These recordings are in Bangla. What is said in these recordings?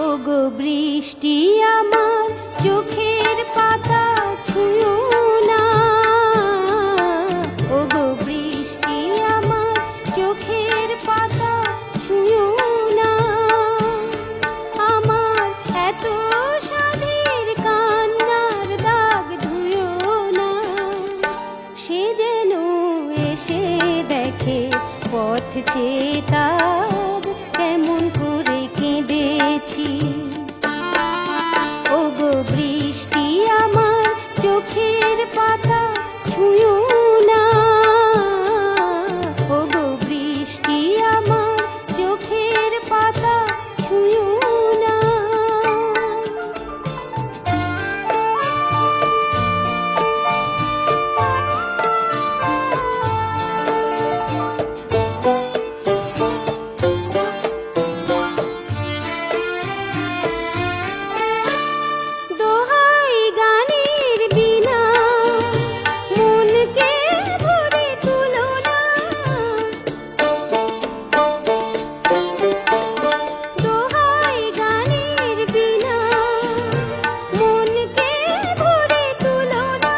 ওগো বৃষ্টি আমার চোখের পাতা ছুঁয়ো না, ওগো বৃষ্টি আমার চোখের পাতা ছুঁয়ো না। আমার এত সাধের কান্নার দাগ ধুয়ো না, সে যেন এসে দেখে পথ চেয়ে তার কেমন করে কেঁদেছি। ওগো বৃষ্টি আমার চোখের পাতা ছুঁয়ো না, ওগো বৃষ্টি আমার চোখের পাতা ছুঁয়ো না। দোহাই গানের বিনা মনকে ভরে তুলো না, দোহাই গানের বিনা মনকে ভরে তুলো না।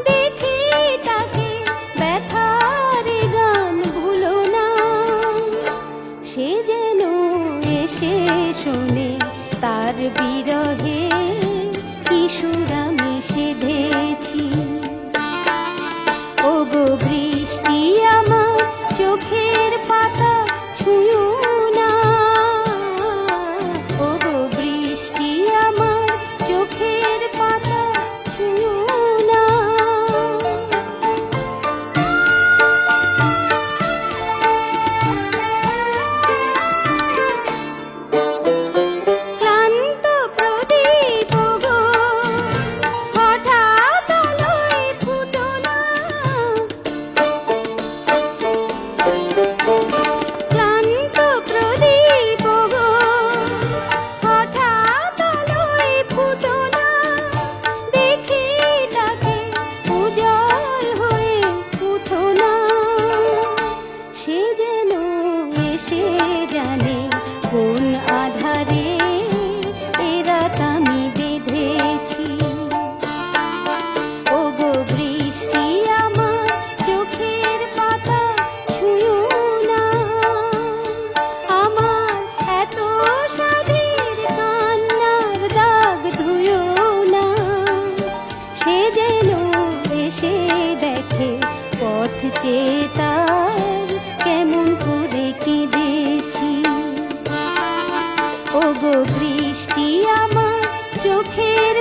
দেখি তাকে ব্যথার গান ভুলো না, সে যেন এসে শোনে তার বিরহে কি সুর আমি সেধেছি। ওগো বৃষ্টি আমার চোখের পাতা ছুঁয়ো না, ওগো বৃষ্টি আমার চোখের পাতা ছুঁয়ো না। ক্লান্ত প্রদীপ গো হঠাৎ আলোয় ফুটো না, ক্লান্ত প্রদীপ গো হঠাৎ আলোয় ফুটো না। দেখি তাকে উজ্জ্বল হয়ে উঠো না, সে যেন এসে জানে কোন আধারে এ রাত আমি বেঁধেছি। ওগো বৃষ্টি আমার চোখের পাতা ছুঁয়ো না, আমার এত সাধের কান্নার দাগ ধুয়ো না, সে যেন এসে দেখে পথ চেয়ে তার কেমন করে কেঁদেছি। ওগো বৃষ্টি আমার চোখের